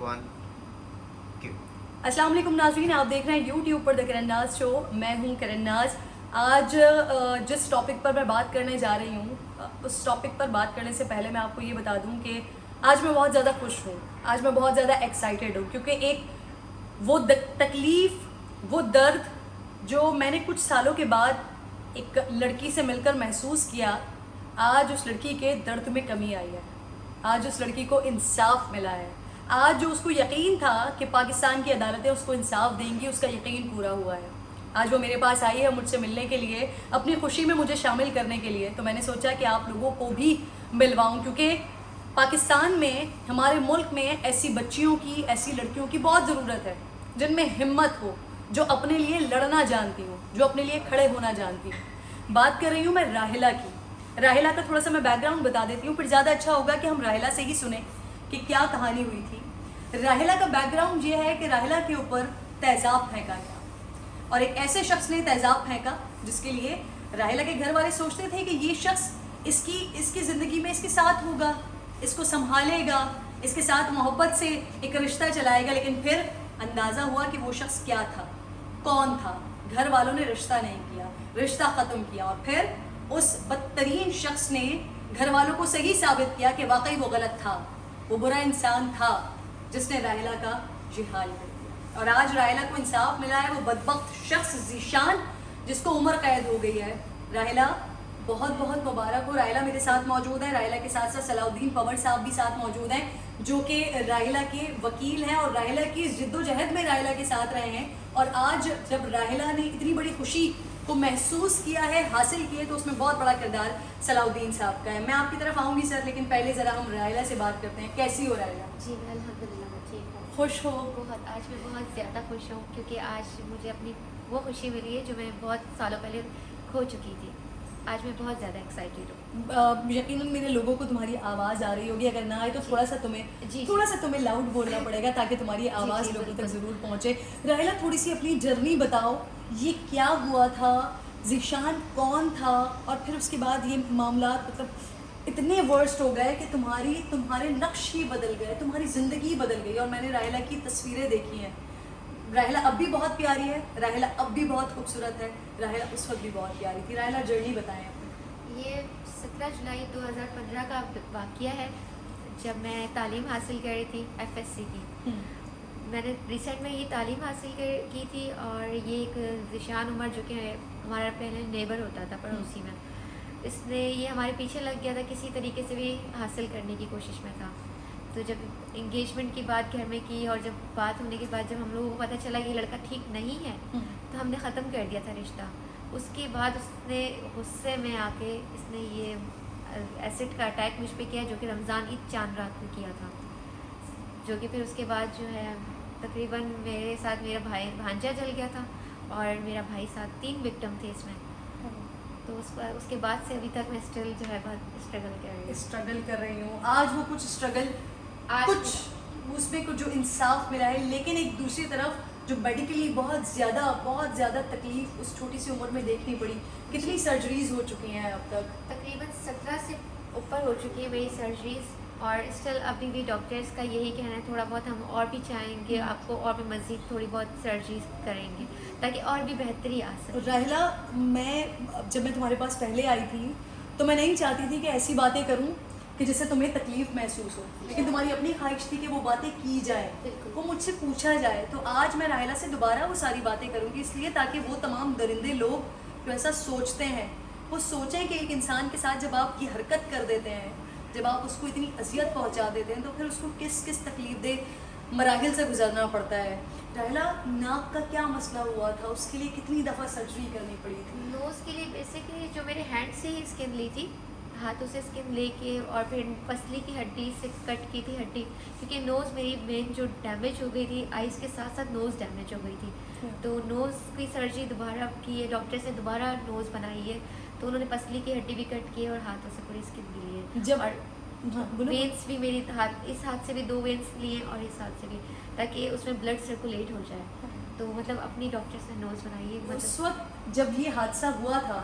कौन क्यों। अस्सलाम वालेकुम नाज़रीन, आप देख रहे हैं यूट्यूब पर द करण नाज शो। मैं हूं करण नाज। आज जिस टॉपिक पर मैं बात करने जा रही हूं, उस टॉपिक पर बात करने से पहले मैं आपको ये बता दूं कि आज मैं बहुत ज़्यादा खुश हूं, आज मैं बहुत ज़्यादा एक्साइटेड हूं, क्योंकि एक वो तकलीफ़, वो दर्द जो मैंने कुछ सालों के बाद एक लड़की से मिलकर महसूस किया, आज उस लड़की के दर्द में कमी आई है। आज उस लड़की को इंसाफ मिला है। आज जो उसको यकीन था कि पाकिस्तान की अदालतें उसको इंसाफ देंगी, उसका यकीन पूरा हुआ है। आज वो मेरे पास आई है मुझसे मिलने के लिए, अपनी खुशी में मुझे शामिल करने के लिए। तो मैंने सोचा कि आप लोगों को भी मिलवाऊं, क्योंकि पाकिस्तान में, हमारे मुल्क में ऐसी बच्चियों की, ऐसी लड़कियों की बहुत ज़रूरत है जिनमें हिम्मत हो, जो अपने लिए लड़ना जानती हो, जो अपने लिए खड़े होना जानती हो। बात कर रही हूँ मैं राहिला की। राहिला का थोड़ा सा मैं बैकग्राउंड बता देती हूँ, फिर ज़्यादा अच्छा होगा कि हम राहिला से ही सुने कि क्या कहानी हुई थी। राहिला का बैकग्राउंड ये है कि राहिला के ऊपर तेज़ाब फेंका गया, और एक ऐसे शख्स ने तेज़ाब फेंका जिसके लिए राहिला के घर वाले सोचते थे कि ये शख्स इसकी ज़िंदगी में इसके साथ होगा, इसको संभालेगा, इसके साथ मोहब्बत से एक रिश्ता चलाएगा। लेकिन फिर अंदाज़ा हुआ कि वो शख्स क्या था, कौन था। घर वालों ने रिश्ता नहीं किया, रिश्ता ख़त्म किया, और फिर उस बदतरीन शख्स ने घर वालों को सही साबित किया कि वाकई वो गलत था, वो बुरा इंसान था जिसने राहिला का ये हाल कर दिया। और आज राहिला को इंसाफ मिला है। वो बदबख्त शख्स ज़ीशान, जिसको उम्र कैद हो गई है, राहिला बहुत बहुत मुबारक हो। राहिला मेरे साथ मौजूद है। राहिला के साथ साथ सलाउद्दीन पवर साहब भी साथ मौजूद हैं, जो कि राहिला के वकील हैं और राहिला की जिद्दोजहद में राहिला के साथ रहे हैं। और आज जब राहिला ने इतनी बड़ी खुशी को महसूस किया है, हासिल किया है, तो उसमें बहुत बड़ा किरदार सलाउद्दीन साहब का है। मैं आपकी तरफ आऊँगी सर, लेकिन पहले ज़रा हम राहिला से बात करते हैं। कैसी हो राहिला? जी मैं अल्हम्दुलिल्लाह मैं ठीक हूँ। खुश हो? बहुत, आज मैं बहुत ज़्यादा खुश हूँ, क्योंकि आज मुझे अपनी वो खुशी मिली है जो मैं बहुत सालों पहले खो चुकी थी। आज मैं बहुत ज़्यादा एक्साइटेड हूँ। यकीनन मेरे लोगों को तुम्हारी आवाज़ आ रही होगी, अगर ना आए तो थोड़ा सा तुम्हें लाउड बोलना पड़ेगा ताकि तुम्हारी आवाज़ जी, लोगों तक बिल्कुल। ज़रूर पहुँचे। राहिला, थोड़ी सी अपनी जर्नी बताओ, ये क्या हुआ था, ज़ीशान कौन था, और फिर उसके बाद ये मामला मतलब इतने वर्स्ट हो गए कि तुम्हारे नक्श ही बदल गए, तुम्हारी ज़िंदगी बदल गई। और मैंने राहिला की तस्वीरें देखी हैं। राहिला अब भी बहुत प्यारी है, राहिला अब भी बहुत खूबसूरत है, राहिला उस वक्त भी बहुत प्यारी थी। राहिला, जर्नी बताएं अपनी। ये 17 जुलाई 2015 का वाक़या है, जब मैं तालीम हासिल कर रही थी FSC की। मैंने रिसेंट में ये तालीम हासिल की थी, और ये एक ज़ीशान उमर, जो कि हमारा पहले नेबर होता था पड़ोसी में, इसने ये हमारे पीछे लग गया था, किसी तरीके से भी हासिल करने की कोशिश में था। तो जब इंगेजमेंट की बात घर में की, और जब बात होने के बाद जब हम लोगों को पता चला कि ये लड़का ठीक नहीं है, तो हमने ख़त्म कर दिया था रिश्ता। उसके बाद उसने गुस्से में आके इसने ये एसिड का अटैक मुझ पे किया, जो कि रमज़ान ईद चांद रात को किया था। जो कि फिर उसके बाद जो है तकरीबन मेरे साथ मेरा भांजा जल गया था, और मेरा भाई साथ 3 विक्टिम थे इसमें। तो उसके बाद से अभी तक मैं स्टिल जो है बहुत स्ट्रगल कर रही हूँ। आज वो कुछ स्ट्रगल, आज कुछ उसमें कुछ जो इंसाफ मिला है, लेकिन एक दूसरी तरफ जो मेडिकली बहुत ज़्यादा तकलीफ उस छोटी सी उम्र में देखनी पड़ी। कितनी सर्जरीज हो चुकी हैं अब तक? तकरीबन 17 से ऊपर हो चुकी है मेरी सर्जरीज, और स्टिल अभी भी डॉक्टर्स का यही कहना है, थोड़ा बहुत हम और भी चाहेंगे, आपको और भी मज़ीद थोड़ी बहुत सर्जरीज करेंगे ताकि और भी बेहतरी आ सके। राहिला, जब मैं तुम्हारे पास पहले आई थी तो मैं नहीं चाहती थी कि ऐसी बातें करूं कि जिससे तुम्हें तकलीफ़ महसूस हो, लेकिन तुम्हारी अपनी ख्वाहिश थी कि वो बातें की जाए, बिल्कुल। वो मुझसे पूछा जाए। तो आज मैं राहिला से दोबारा वो सारी बातें करूंगी, इसलिए ताकि वो तमाम दरिंदे लोग जो ऐसा सोचते हैं, वो सोचें कि एक इंसान के साथ जब आप ये हरकत कर देते हैं, जब आप उसको इतनी अजियत पहुंचा देते हैं, तो फिर उसको किस किस तकलीफ दे मराहिल से गुजरना पड़ता है। राहिला, नाक का क्या मसला हुआ था, उसके लिए कितनी दफ़ा सर्जरी करनी पड़ी थी? नोज़ के लिए बेसिकली जो मेरे हैंड से ही स्किन ली थी, हाथों से स्किन लेके, और फिर पसली की हड्डी से कट की थी हड्डी, क्योंकि नोज़ मेरी मेन जो डैमेज हो गई थी, आइज़ के साथ साथ नोज़ डैमेज हो गई थी। तो नोज़ की सर्जरी दोबारा की है, डॉक्टर ने दोबारा नोज़ बनाई है, तो उन्होंने पसली की हड्डी भी कट की है, और हाथों से पूरी स्किन भी ली है। जब और वेंस भी मेरी इस हाथ से भी 2 वेंस लिए, और इस हाथ से भी, ताकि उसमें ब्लड सर्कुलेट हो जाए। तो मतलब अपनी डॉक्टर से नोज़ बनाई है। उस वक्त जब ये हादसा हुआ था,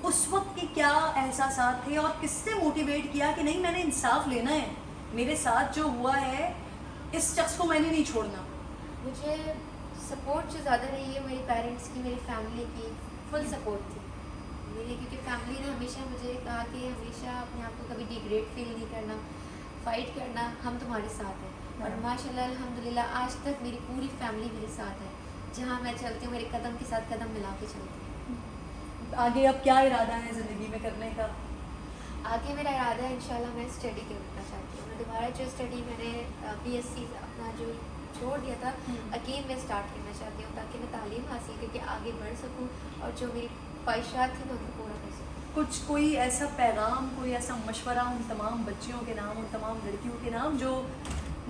उस वक्त के क्या एहसासात थे, और किससे मोटिवेट किया कि नहीं, मैंने इंसाफ लेना है, मेरे साथ जो हुआ है इस शख्स को मैंने नहीं छोड़ना? मुझे सपोर्ट जो ज़्यादा रही है मेरे पेरेंट्स की, मेरी फैमिली की फुल सपोर्ट थी मेरी, क्योंकि फैमिली ने हमेशा मुझे कहा कि हमेशा अपने आप को कभी डिग्रेड फील नहीं करना, फाइट करना, हम तुम्हारे साथ हैं। और माशाल्लाह अल्हम्दुलिल्लाह आज तक मेरी पूरी फैमिली मेरे साथ है, जहाँ मैं चलती हूँ मेरे कदम के साथ कदम मिला के चलती हूँ। आगे अब क्या इरादा है ज़िंदगी में करने का? आगे मेरा इरादा है इंशाल्लाह मैं स्टडी करना चाहती हूँ। मैं दोबारा जो स्टडी मैंने BSc अपना जो छोड़ दिया था अगेन मैं स्टार्ट करना चाहती हूँ, ताकि मैं तालीम हासिल करके आगे बढ़ सकूँ और जो मेरी ख्वाहिशात थी मैं उनको पूरा कर सकूँ। कुछ कोई ऐसा पैगाम, कोई ऐसा मशवरा उन तमाम बच्चियों के नाम, उन तमाम लड़कियों के नाम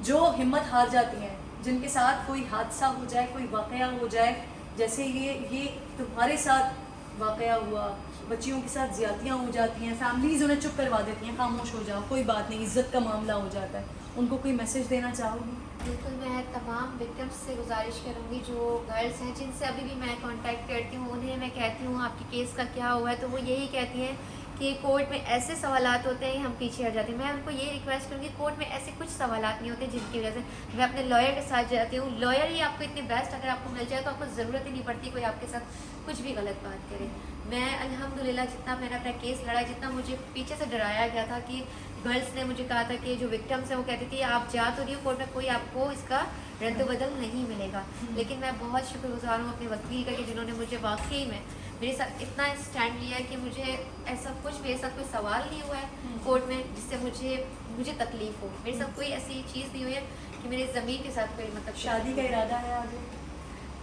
जो हिम्मत हार जाती हैं, जिनके साथ कोई हादसा हो जाए, कोई वाक़या हो जाए, जैसे ये तुम्हारे साथ वाक़या हुआ, बच्चियों के साथ ज़्यादतियाँ हो जाती हैं, फैमिलीज़ उन्हें चुप करवा देती हैं, खामोश हो जाओ, कोई बात नहीं, इज़्ज़त का मामला हो जाता है, उनको कोई मैसेज देना चाहोगी? बिल्कुल, मैं तमाम विक्टिम्स से गुजारिश करूँगी जो गर्ल्स हैं जिनसे अभी भी मैं कांटेक्ट करती हूँ, उन्हें मैं कहती हूँ आपके केस का क्या हुआ है, तो वो यही कहती हैं कि कोर्ट में ऐसे सवालात होते हैं हम पीछे हट जाते हैं। मैं उनको ये रिक्वेस्ट करूँगी, कोर्ट में ऐसे कुछ सवालात नहीं होते जिनकी वजह से मैं अपने लॉयर के साथ जाती हूँ। लॉयर ही आपको इतनी बेस्ट अगर आपको मिल जाए तो आपको ज़रूरत ही नहीं पड़ती कोई आपके साथ कुछ भी गलत बात करे। मैं अल्हम्दुलिल्लाह जितना मैंने अपना केस लड़ा, जितना मुझे पीछे से डराया गया था कि गर्ल्स ने मुझे कहा था कि जो विक्टिम्स हैं वो कहती थी आप जा तो रही हो कोर्ट में, कोई आपको इसका रद्द-बदल नहीं मिलेगा। लेकिन मैं बहुत शुक्रगुजार हूँ अपने वकील का कि जिन्होंने मुझे वाकई में मेरे साथ इतना स्टैंड लिया है कि मुझे ऐसा कुछ मेरे साथ कोई सवाल नहीं हुआ है कोर्ट में जिससे मुझे तकलीफ़ हो। मेरे साथ कोई ऐसी चीज़ नहीं हुई है कि मेरे ज़मीर के साथ कोई मतलब शादी का इरादा है आगे?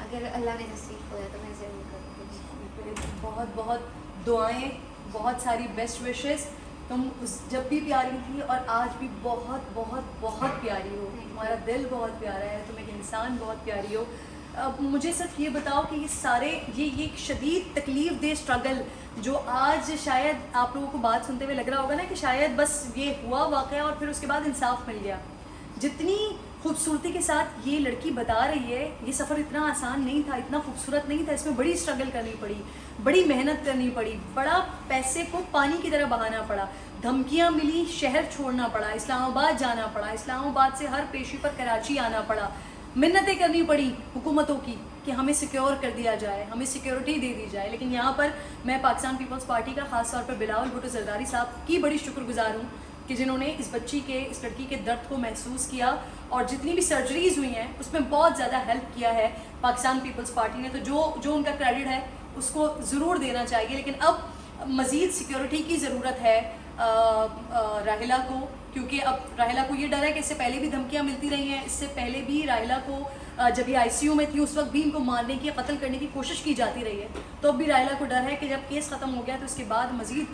अगर अल्लाह ने नसीब होया तो मैं ज़रूर करूँगी। बहुत बहुत दुआएं, बहुत सारी बेस्ट विशेस। तुम जब भी प्यारी थी और आज भी बहुत बहुत बहुत प्यारी हो, तुम्हारा दिल बहुत प्यारा है, तुम एक इंसान बहुत प्यारी हो। अब मुझे सिर्फ ये बताओ कि ये एक शदीद तकलीफ़ दे स्ट्रगल जो आज शायद आप लोगों को बात सुनते हुए लग रहा होगा ना कि शायद बस ये हुआ वाक़या और फिर उसके बाद इंसाफ मिल गया, जितनी खूबसूरती के साथ ये लड़की बता रही है ये सफ़र इतना आसान नहीं था, इतना खूबसूरत नहीं था, इसमें बड़ी स्ट्रगल करनी पड़ी, बड़ी मेहनत करनी पड़ी, बड़ा पैसे को पानी की तरह बहाना पड़ा, धमकियाँ मिली, शहर छोड़ना पड़ा, इस्लामाबाद जाना पड़ा, इस्लामाबाद से हर पेशी पर कराची आना पड़ा, मिन्नतें करनी पड़ी हुकूमतों की कि हमें सिक्योर कर दिया जाए, हमें सिक्योरिटी दे दी जाए। लेकिन यहाँ पर मैं पाकिस्तान पीपल्स पार्टी का ख़ास तौर पर बिलावल भुट्टो ज़रदारी साहब की बड़ी शुक्रगुजार हूँ कि जिन्होंने इस लड़की के दर्द को महसूस किया और जितनी भी सर्जरीज़ हुई हैं उसमें बहुत ज़्यादा हेल्प किया है पाकिस्तान पीपल्स पार्टी ने। तो जो उनका क्रेडिट है उसको ज़रूर देना चाहिए। लेकिन अब मज़ीद सिक्योरिटी की ज़रूरत है राहिला को, क्योंकि अब राहिला को ये डर है कि इससे पहले भी धमकियाँ मिलती रही हैं, इससे पहले भी राहिला को जब ये ICU में थी उस वक्त भी इनको मारने की, कत्ल करने की कोशिश की जाती रही है। तो अब भी राहिला को डर है कि जब केस ख़त्म हो गया तो उसके बाद मज़ीद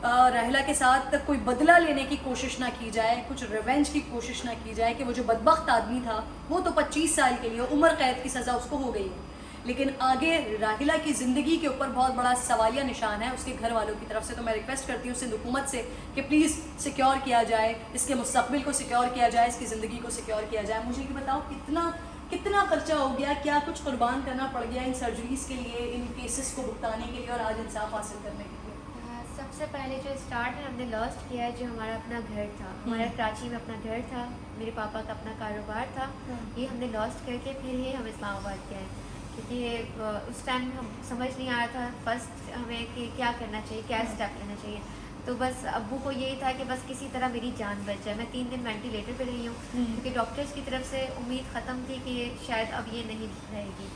राहिला के साथ कोई बदला लेने की कोशिश ना की जाए, कुछ रिवेंज की कोशिश ना की जाए कि वो जो बदबख्त आदमी था वो तो 25 साल के लिए उम्र कैद की सज़ा उसको हो गई है, लेकिन आगे राहिला की ज़िंदगी के ऊपर बहुत बड़ा सवालिया निशान है उसके घर वालों की तरफ से। तो मैं रिक्वेस्ट करती हूँ सिंध हुकूमत से कि प्लीज़ सिक्योर किया जाए, इसके मुस्तक़बिल को सिक्योर किया जाए, इसकी ज़िंदगी को सिक्योर किया जाए। मुझे ये बताओ कितना खर्चा हो गया, क्या कुछ कुर्बान करना पड़ गया इन सर्जरीज़ के लिए, इन केसेस को भुगताने के लिए और आज इंसाफ हासिल करने के लिए? सबसे पहले जो स्टार्ट है हमने लॉस्ट किया है जो हमारा अपना घर था, हमारा कराची में अपना घर था, मेरे पापा का अपना कारोबार था, ये हमने लॉस्ट करके फिर ही हम इस्लामाबाद के आए, क्योंकि उस टाइम हम समझ नहीं आ रहा था फर्स्ट हमें कि क्या करना चाहिए, क्या स्टेप लेना चाहिए। तो बस अब्बू को यही था कि बस किसी तरह मेरी जान बच जाए। मैं 3 दिन वेंटिलेटर पे रही हूँ क्योंकि डॉक्टर्स की तरफ से उम्मीद ख़त्म थी कि शायद अब ये नहीं रहेगी।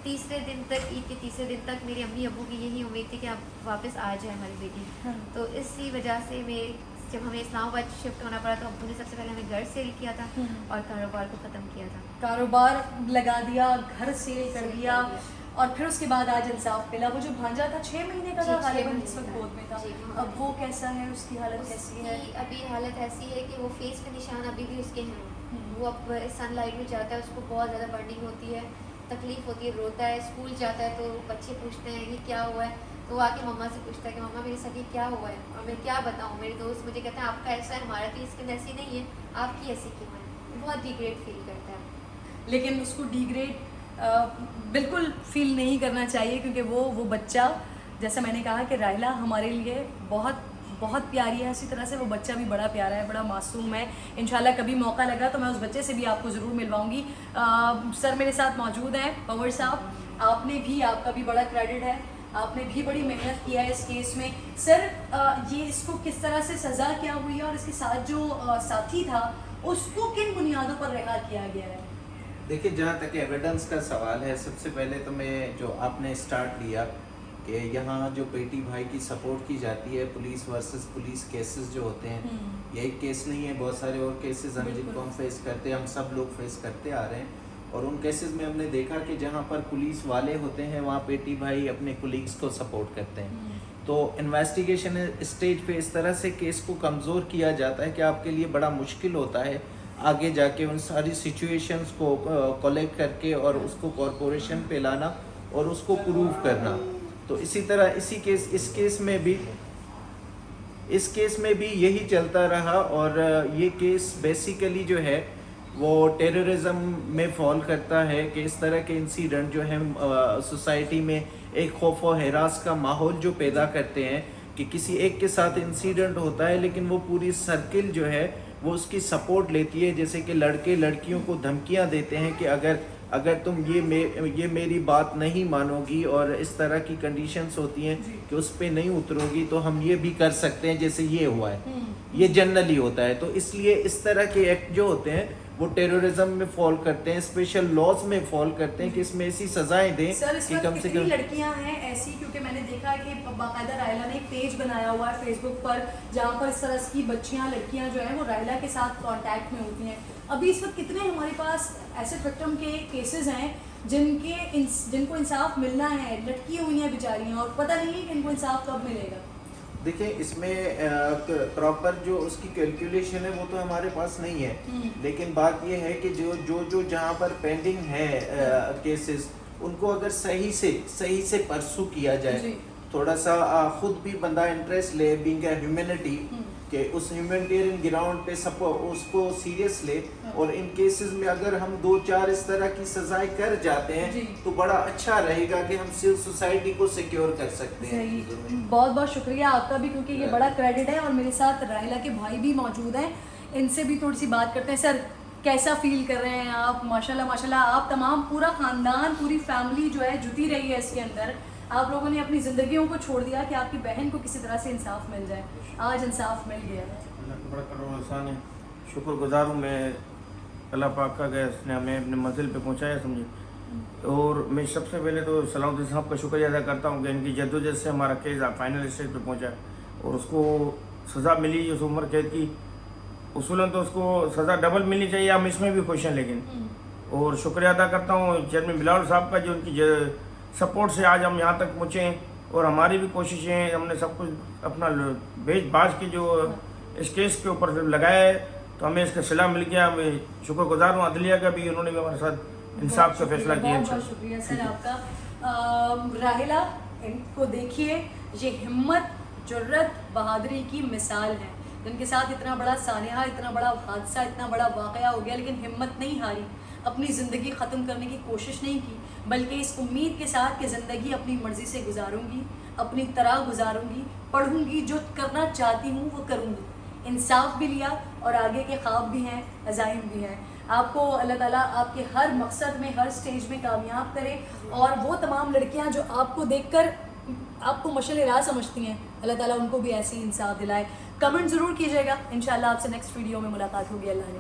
तीसरे दिन तक, ईद के तीसरे दिन तक मेरी अम्मी अब्बू की यही उम्मीद थी कि अब वापस आ जाए हमारी बेटी। तो इसी वजह से जब हमें इस्लामाबाद शिफ्ट होना पड़ा तो अब्बू ने सबसे पहले हमें घर सेल किया था और कारोबार को ख़त्म किया था। कारोबार लगा दिया, घर सेल कर दिया और फिर उसके बाद आज इंसाफ मिला। वो जो भांजा था 6 महीने का था गालिबन इस वक्त गोद में था, अब वो कैसा है, उसकी हालत कैसी है? अभी हालत ऐसी है कि वो फेस पे निशान अभी भी उसके हैं। वो अब सनलाइट में जाता है, उसको बहुत ज़्यादा बर्निंग होती है, तकलीफ़ होती है, रोता है। स्कूल जाता है तो बच्चे पूछते हैं ये क्या हुआ है, तो आके मम्मा से पूछता है कि मम्मा मेरे साथ ये क्या हुआ है, और मैं क्या बताऊँ। मेरे दोस्त मुझे कहते हैं आपका ऐसा है, हमारा तो स्किन ऐसी नहीं है, आपकी ऐसी क्यों है। बहुत डिग्रेड फील करता है। लेकिन उसको डिग्रेड बिल्कुल फील नहीं करना चाहिए, क्योंकि वो बच्चा, जैसा मैंने कहा कि राहिला हमारे लिए बहुत बहुत प्यारी है, इसी तरह से वो बच्चा भी बड़ा प्यारा है, बड़ा मासूम है। इंशाल्लाह कभी मौका लगा तो मैं उस बच्चे से भी आपको ज़रूर मिलवाऊंगी। सर मेरे साथ मौजूद हैं, पवर साहब, आपने भी, आपका भी बड़ा क्रेडिट है, आपने भी बड़ी मेहनत किया है इस केस में। सर ये इसको किस तरह से सज़ा क्या हुई है और इसके साथ जो साथी था उसको किन बुनियादों पर रिहा किया गया है? देखिए, जहाँ तक एविडेंस का सवाल है, सबसे पहले तो मैं जो आपने स्टार्ट लिया कि यहाँ जो बेटी भाई की सपोर्ट की जाती है, पुलिस वर्सेस पुलिस केसेस जो होते हैं, ये एक केस नहीं है, बहुत सारे और केसेस हैं जिनको हम फेस करते हैं, हम सब लोग फेस करते आ रहे हैं। और उन केसेस में हमने देखा कि जहाँ पर पुलिस वाले होते हैं वहाँ बेटी भाई अपने कुलीग्स को सपोर्ट करते हैं। तो इन्वेस्टिगेशन स्टेज पे इस तरह से केस को कमज़ोर किया जाता है कि आपके लिए बड़ा मुश्किल होता है आगे जाके उन सारी सिचुएशंस को कलेक्ट करके और उसको कॉरपोरेशन पे लाना और उसको प्रूव करना। तो इसी तरह इस केस में भी यही चलता रहा। और ये केस बेसिकली जो है वो टेररिज्म में फॉल करता है कि इस तरह के इंसिडेंट जो है सोसाइटी में एक खौफ और हिरास का माहौल जो पैदा करते हैं कि किसी एक के साथ इंसिडेंट होता है लेकिन वो पूरी सर्किल जो है वो उसकी सपोर्ट लेती है। जैसे कि लड़के लड़कियों को धमकियां देते हैं कि अगर तुम ये मेरी बात नहीं मानोगी और इस तरह की कंडीशंस होती हैं कि उस पे नहीं उतरोगी तो हम ये भी कर सकते हैं, जैसे ये हुआ है, ये जनरली होता है। तो इसलिए इस तरह के एक्ट जो होते हैं वो टेररिज्म में फॉल करते हैं, स्पेशल लॉज में फॉल करते हैं कि इसमें ऐसी सजाएं दें कि कम से कम। लड़कियां हैं ऐसी, क्योंकि मैंने देखा है कि बाकायदा रायला ने एक पेज बनाया हुआ है फेसबुक पर जहाँ पर इस तरह की बच्चियां लड़कियां जो है वो रायला के साथ कांटेक्ट में होती हैं। अभी इस वक्त कितने हमारे पास ऐसे विक्टिम के केसेस हैं जिनको इंसाफ मिलना है, लटकी हुई हैं बेचारियां और पता नहीं है कि इनको इंसाफ कब मिलेगा। देखिए, इसमें प्रॉपर जो उसकी कैलकुलेशन है वो तो हमारे पास नहीं है, लेकिन बात ये है कि जो जहाँ पर पेंडिंग है केसेस उनको अगर सही से परसू किया जाए, थोड़ा सा खुद भी बंदा इंटरेस्ट ले, बीइंग अ ह्यूमैनिटी, कि उस ह्यूमैनिटेरियन ग्राउंड पे सब उसको सीरियस ले। और इन केसेस में अगर हम 2-4 इस तरह की सजाएं कर जाते हैं तो बड़ा अच्छा रहेगा कि हम सिर्फ सोसाइटी को सिक्योर कर सकते हैं। बहुत बहुत शुक्रिया आपका भी, क्योंकि ये बड़ा क्रेडिट है। और मेरे साथ राहिला के भाई भी मौजूद हैं, इनसे भी थोड़ी सी बात करते हैं। सर, कैसा फील कर रहे हैं आप? माशाल्लाह माशाल्लाह, आप तमाम पूरा ख़ानदान, पूरी फैमिली जो है जुटी रही है इसके अंदर। आप लोगों ने अपनी ज़िंदगियों को छोड़ दिया कि आपकी बहन को किसी तरह से इंसाफ मिल जाए। आज इंसाफ मिल गया है। शुक्रगुजार हूँ मैं अल्लाह पाक का, गया इसने हमें अपने मंजिल पे पहुँचाया, समझे। और मैं सबसे पहले तो सलाउद्दीन साहब का शुक्रिया अदा करता हूँ कि इनकी जद्दोजहद से हमारा केस फाइनल स्टेज पे पहुँचा और उसको सज़ा मिली उस उम्र कैद की। उसूलन तो उसको सज़ा डबल मिलनी चाहिए, हम इसमें भी खुश हैं। लेकिन और शुक्रिया अदा करता हूँ चेयरमैन बिलावल साहब का, जो उनकी सपोर्ट से आज हम यहाँ तक पहुँचे हैं। और हमारी भी कोशिशें, हमने सब कुछ अपना बेच बाज के जो इस केस के ऊपर लगाया है तो हमें इसका सिला मिल गया। मैं शुक्रगुजार हूँ अदलिया का भी, उन्होंने भी हमारे साथ इंसाफ का फैसला किया। बहुत शुक्रिया सर आपका। राहिला, इनको देखिए, ये हिम्मत, जुर्रत, बहादुरी की मिसाल है, जिनके साथ इतना बड़ा सानिया, इतना बड़ा हादसा, इतना बड़ा वाक़या हो गया, लेकिन हिम्मत नहीं हारी, अपनी ज़िंदगी ख़त्म करने की कोशिश नहीं की, बल्कि इस उम्मीद के साथ कि ज़िंदगी अपनी मर्ज़ी से गुजारूंगी, अपनी तरह गुजारूंगी, पढ़ूंगी, जो करना चाहती हूँ वो करूँगी। इंसाफ भी लिया और आगे के ख्वाब भी हैं, अज़ाइम भी हैं। आपको अल्लाह ताला आपके हर मकसद में, हर स्टेज में कामयाब करे। और वो तमाम लड़कियाँ जो आपको देखकर आपको मशअल राह समझती हैं, अल्लाह ताला उनको भी ऐसी इंसाफ दिलाए। कमेंट ज़रूर कीजिएगा। इंशाल्लाह आपसे नेक्स्ट वीडियो में मुलाकात होगी। अल्लाह ने